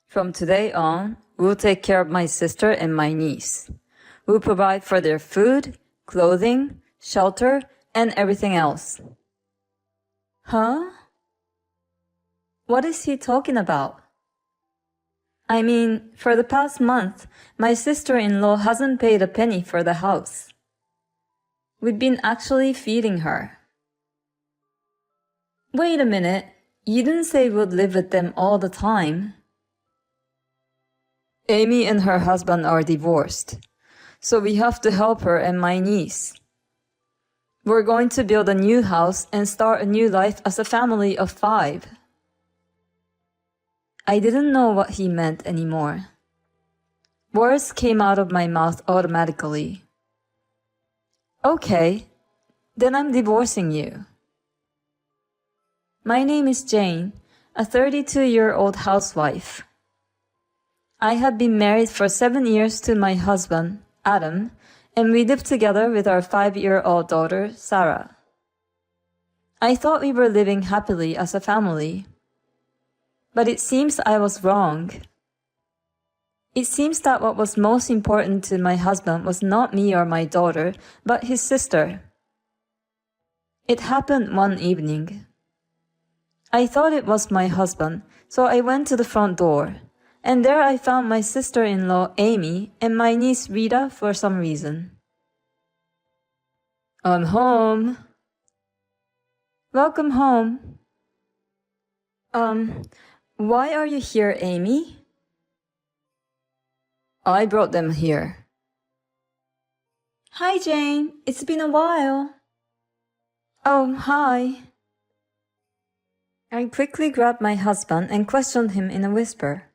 From today on, we'll take care of my sister and my niece. We'll provide for their food, clothing, shelter, and everything else. Huh? What is he talking about? I mean, for the past month, my sister-in-law hasn't paid a penny for the house. We've been actually feeding her. Wait a minute, you didn't say we'd live with them all the time. Amy and her husband are divorced, so we have to help her and my niece. We're going to build a new house and start a new life as a family of 5. I didn't know what he meant anymore. Words came out of my mouth automatically. Okay, then I'm divorcing you. My name is Jane, a 32-year-old housewife. I have been married for 7 years to my husband, Adam, and we live together with our 5-year-old daughter, Sarah. I thought we were living happily as a family. But it seems I was wrong. It seems that what was most important to my husband was not me or my daughter, but his sister. It happened one evening. I thought it was my husband, so I went to the front door, and there I found my sister-in-law Amy and my niece Rita for some reason. I'm home. Welcome home. Why are you here, Amy? I brought them here. Hi, Jane. It's been a while. Oh, hi. I quickly grabbed my husband and questioned him in a whisper.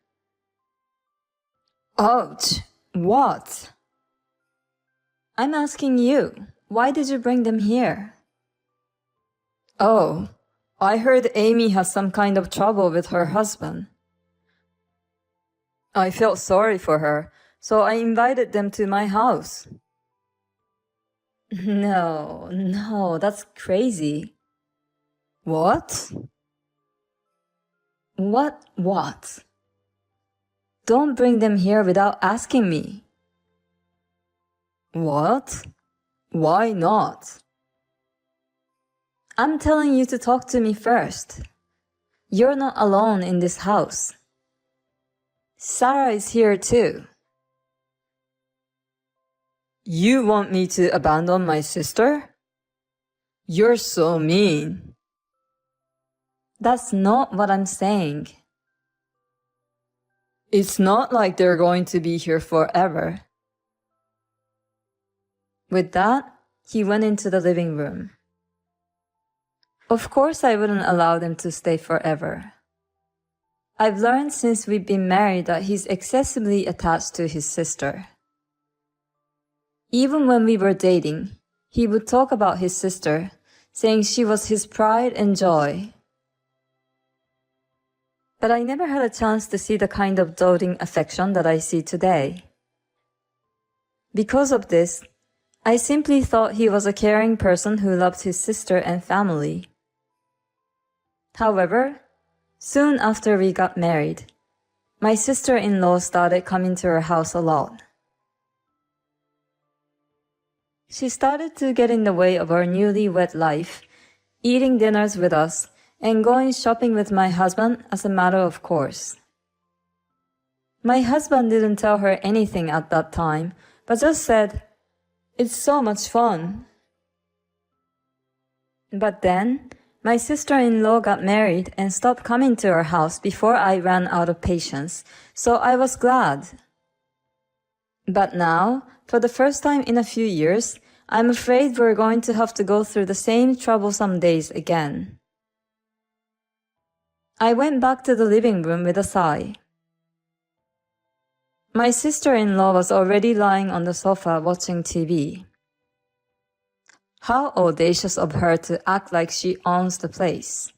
Ouch! What? I'm asking you. Why did you bring them here? Oh, I heard Amy has some kind of trouble with her husband. I felt sorry for her, so I invited them to my house. No, that's crazy. What? What? Don't bring them here without asking me. What? Why not? I'm telling you to talk to me first. You're not alone in this house. Sarah is here too. You want me to abandon my sister? You're so mean. That's not what I'm saying. It's not like they're going to be here forever. With that, he went into the living room. Of course I wouldn't allow them to stay forever. I've learned since we've been married that he's excessively attached to his sister. Even when we were dating, he would talk about his sister, saying she was his pride and joy. But I never had a chance to see the kind of doting affection that I see today. Because of this, I simply thought he was a caring person who loved his sister and family. However, soon after we got married, my sister-in-law started coming to our house a lot. She started to get in the way of our newlywed life, eating dinners with us and going shopping with my husband as a matter of course. My husband didn't tell her anything at that time, but just said, "It's so much fun." But then, my sister-in-law got married and stopped coming to our house before I ran out of patience, so I was glad. But now, for the first time in a few years, I'm afraid we're going to have to go through the same troublesome days again. I went back to the living room with a sigh. My sister-in-law was already lying on the sofa watching TV. How audacious of her to act like she owns the place.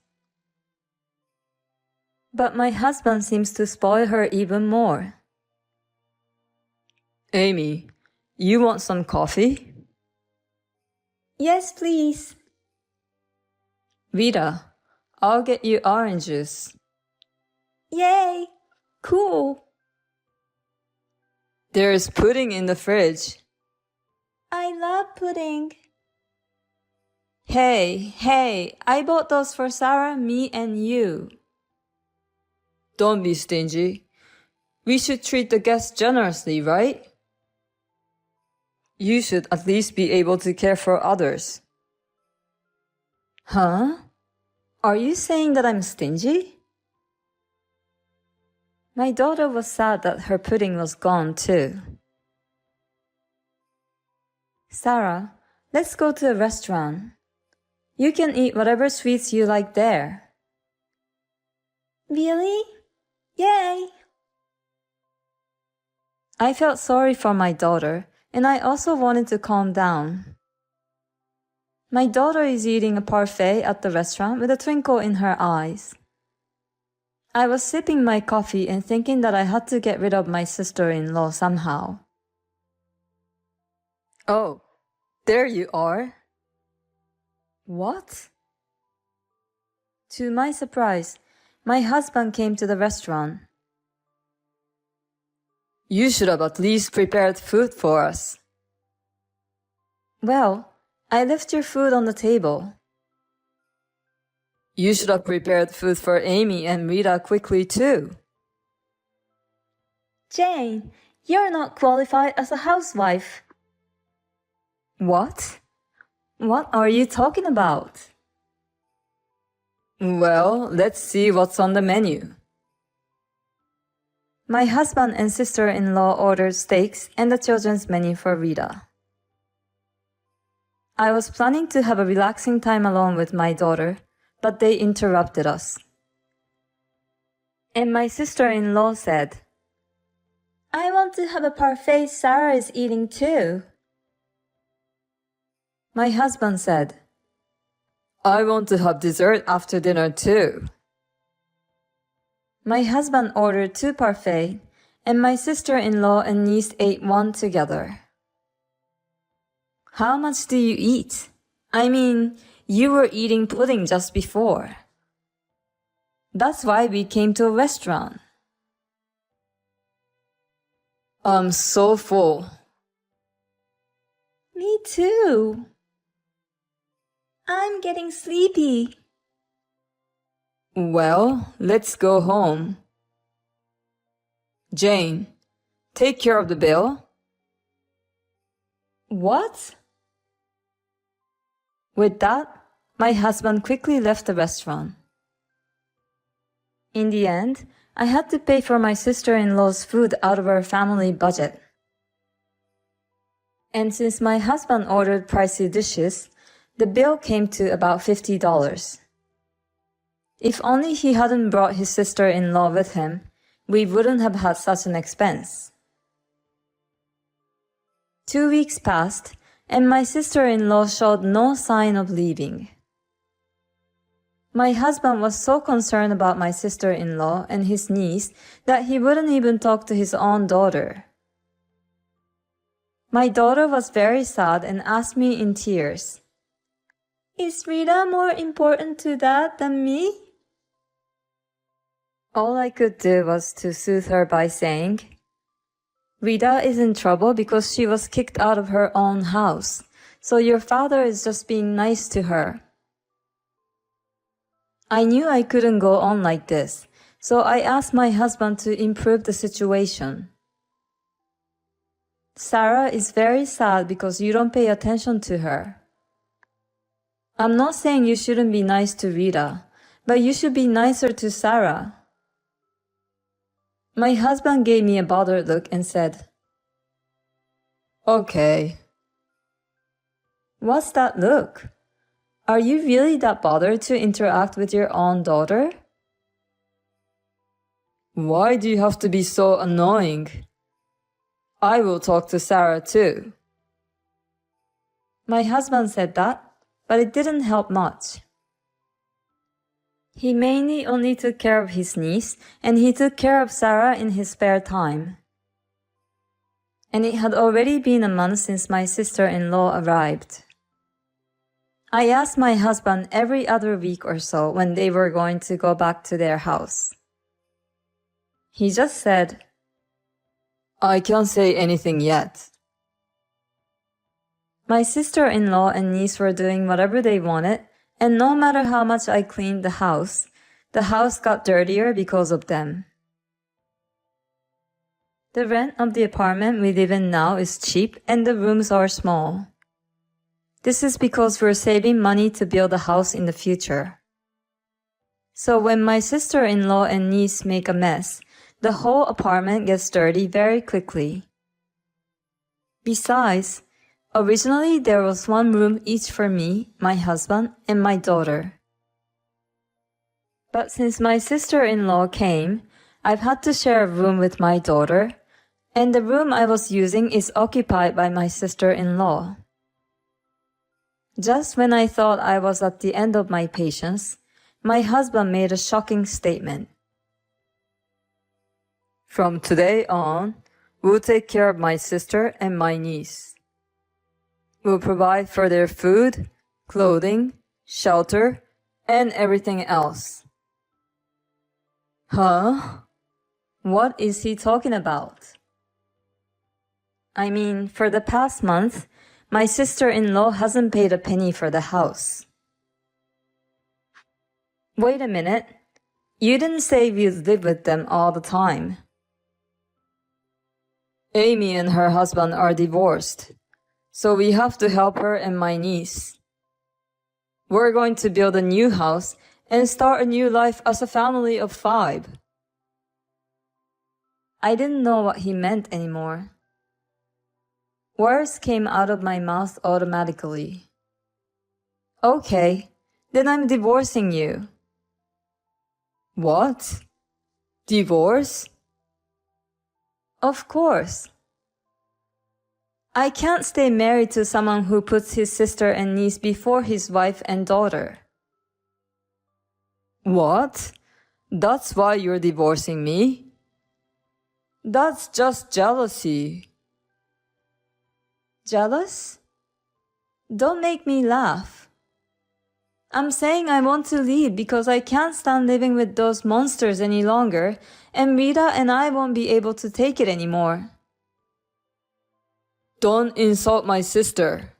But my husband seems to spoil her even more. Amy, you want some coffee? Yes, please. Rita, I'll get you orange juice. Yay! Cool. There's pudding in the fridge. I love pudding. Hey, I bought those for Sarah, me, and you. Don't be stingy. We should treat the guests generously, right? You should at least be able to care for others. Huh? Are you saying that I'm stingy? My daughter was sad that her pudding was gone too. Sarah, let's go to a restaurant. You can eat whatever sweets you like there. Really? Yay! I felt sorry for my daughter, and I also wanted to calm down. My daughter is eating a parfait at the restaurant with a twinkle in her eyes. I was sipping my coffee and thinking that I had to get rid of my sister-in-law somehow. Oh, there you are. What? To my surprise, my husband came to the restaurant. You should have at least prepared food for us. Well, I left your food on the table. You should have prepared food for Amy and Rita quickly too. Jane, you're not qualified as a housewife. What? What are you talking about? Well, let's see what's on the menu. My husband and sister-in-law ordered steaks and the children's menu for Rita. I was planning to have a relaxing time alone with my daughter, but they interrupted us. And my sister-in-law said, I want to have a parfait Sarah is eating too. My husband said, I want to have dessert after dinner too. My husband ordered 2 parfaits, and my sister-in-law and niece ate one together. How much do you eat? I mean, you were eating pudding just before. That's why we came to a restaurant. I'm so full. Me too. I'm getting sleepy. Well, let's go home. Jane, take care of the bill. What? With that, my husband quickly left the restaurant. In the end, I had to pay for my sister-in-law's food out of our family budget. And since my husband ordered pricey dishes, the bill came to about $50. If only he hadn't brought his sister-in-law with him, we wouldn't have had such an expense. 2 weeks passed, and my sister-in-law showed no sign of leaving. My husband was so concerned about my sister-in-law and his niece that he wouldn't even talk to his own daughter. My daughter was very sad and asked me in tears, Is Rita more important to Dad than me? All I could do was to soothe her by saying, Rita is in trouble because she was kicked out of her own house, so your father is just being nice to her. I knew I couldn't go on like this, so I asked my husband to improve the situation. Sarah is very sad because you don't pay attention to her. I'm not saying you shouldn't be nice to Rita, but you should be nicer to Sarah. My husband gave me a bothered look and said, Okay. What's that look? Are you really that bothered to interact with your own daughter? Why do you have to be so annoying? I will talk to Sarah too. My husband said that, but it didn't help much. He mainly only took care of his niece, and he took care of Sarah in his spare time. And it had already been a month since my sister-in-law arrived. I asked my husband every other week or so when they were going to go back to their house. He just said, I can't say anything yet. My sister-in-law and niece were doing whatever they wanted, and no matter how much I cleaned the house got dirtier because of them. The rent of the apartment we live in now is cheap and the rooms are small. This is because we're saving money to build a house in the future. So when my sister-in-law and niece make a mess, the whole apartment gets dirty very quickly. Besides, originally there was one room each for me, my husband, and my daughter. But since my sister-in-law came, I've had to share a room with my daughter, and the room I was using is occupied by my sister-in-law. Just when I thought I was at the end of my patience, my husband made a shocking statement. From today on, we'll take care of my sister and my niece. We'll provide for their food, clothing, shelter, and everything else. Huh? What is he talking about? I mean, for the past month, my sister-in-law hasn't paid a penny for the house. Wait a minute. You didn't say you'd live with them all the time. Amy and her husband are divorced, so we have to help her and my niece. We're going to build a new house and start a new life as a family of 5. I didn't know what he meant anymore. Words came out of my mouth automatically. Okay, then I'm divorcing you. What? Divorce? Of course. I can't stay married to someone who puts his sister and niece before his wife and daughter. What? That's why you're divorcing me? That's just jealousy. Jealous? Don't make me laugh. I'm saying I want to leave because I can't stand living with those monsters any longer, and Rita and I won't be able to take it anymore. Don't insult my sister.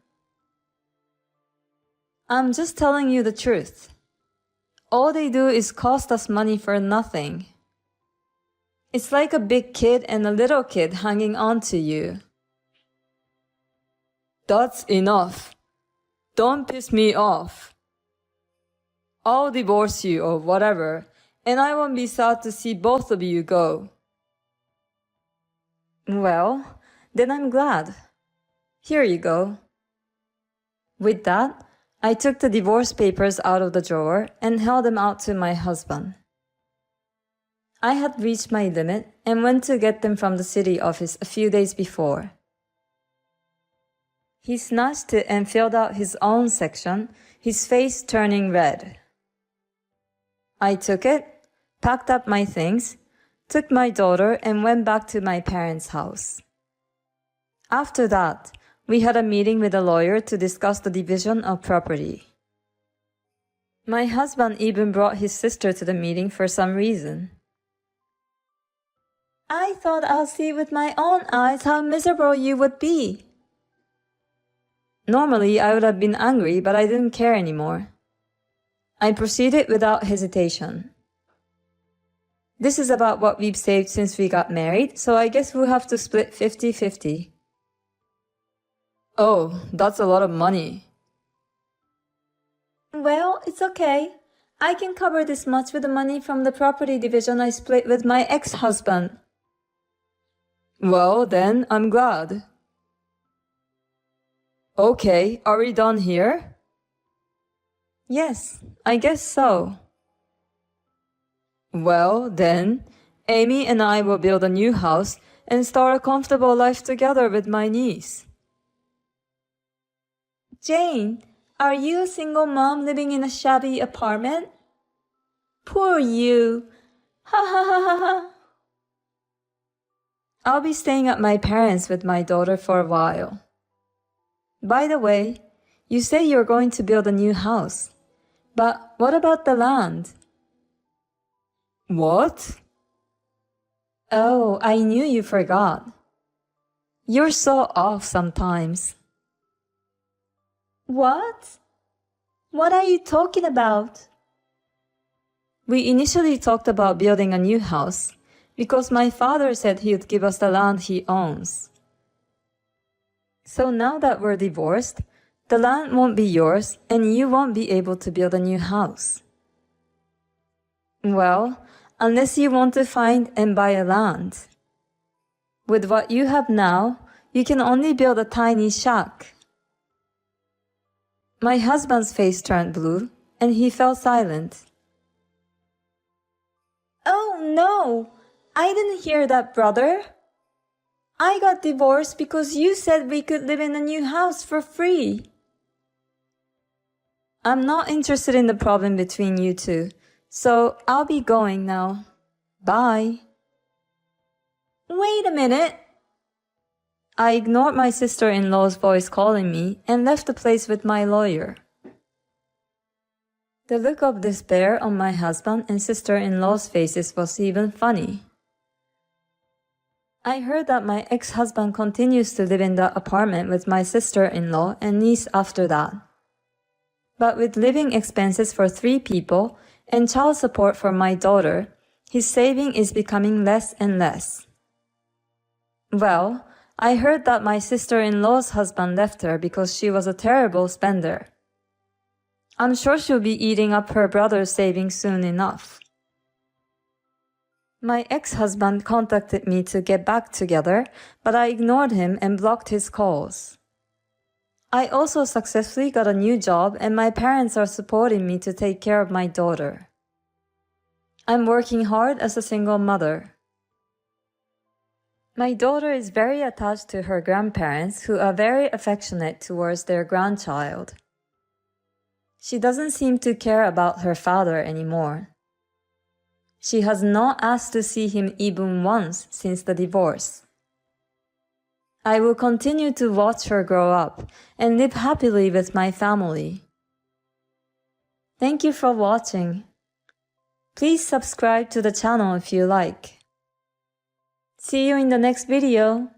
I'm just telling you the truth. All they do is cost us money for nothing. It's like a big kid and a little kid hanging on to you. That's enough. Don't piss me off. I'll divorce you or whatever, and I won't be sad to see both of you go. Well, then I'm glad. Here you go. With that, I took the divorce papers out of the drawer and held them out to my husband. I had reached my limit and went to get them from the city office a few days before. He snatched it and filled out his own section, his face turning red. I took it, packed up my things, took my daughter, and went back to my parents' house. After that, we had a meeting with a lawyer to discuss the division of property. My husband even brought his sister to the meeting for some reason. I thought I'll see with my own eyes how miserable you would be. Normally, I would have been angry, but I didn't care anymore. I proceeded without hesitation. This is about what we've saved since we got married, so I guess we'll have to split 50-50. Oh, that's a lot of money. Well, it's okay. I can cover this much with the money from the property division I split with my ex-husband. Well, then, I'm glad. Okay, are we done here? Yes, I guess so. Well, then, Amy and I will build a new house and start a comfortable life together with my niece. Jane, are you a single mom living in a shabby apartment? Poor you. Ha ha ha ha ha. I'll be staying at my parents' with my daughter for a while. By the way, you say you're going to build a new house. But what about the land? What? Oh, I knew you forgot. You're so off sometimes. What? What are you talking about? We initially talked about building a new house because my father said he would give us the land he owns. So now that we're divorced, the land won't be yours and you won't be able to build a new house. Well, unless you want to find and buy a land. With what you have now, you can only build a tiny shack. My husband's face turned blue and he fell silent. Oh no! I didn't hear that, brother. I got divorced because you said we could live in a new house for free. I'm not interested in the problem between you two, so I'll be going now. Bye. Wait a minute. I ignored my sister-in-law's voice calling me and left the place with my lawyer. The look of despair on my husband and sister-in-law's faces was even funny. I heard that my ex-husband continues to live in the apartment with my sister-in-law and niece after that. But with living expenses for 3 people and child support for my daughter, his saving is becoming less and less. Well, I heard that my sister-in-law's husband left her because she was a terrible spender. I'm sure she'll be eating up her brother's savings soon enough. My ex-husband contacted me to get back together, but I ignored him and blocked his calls. I also successfully got a new job and my parents are supporting me to take care of my daughter. I'm working hard as a single mother. My daughter is very attached to her grandparents who are very affectionate towards their grandchild. She doesn't seem to care about her father anymore. She has not asked to see him even once since the divorce. I will continue to watch her grow up and live happily with my family. Thank you for watching. Please subscribe to the channel if you like. See you in the next video.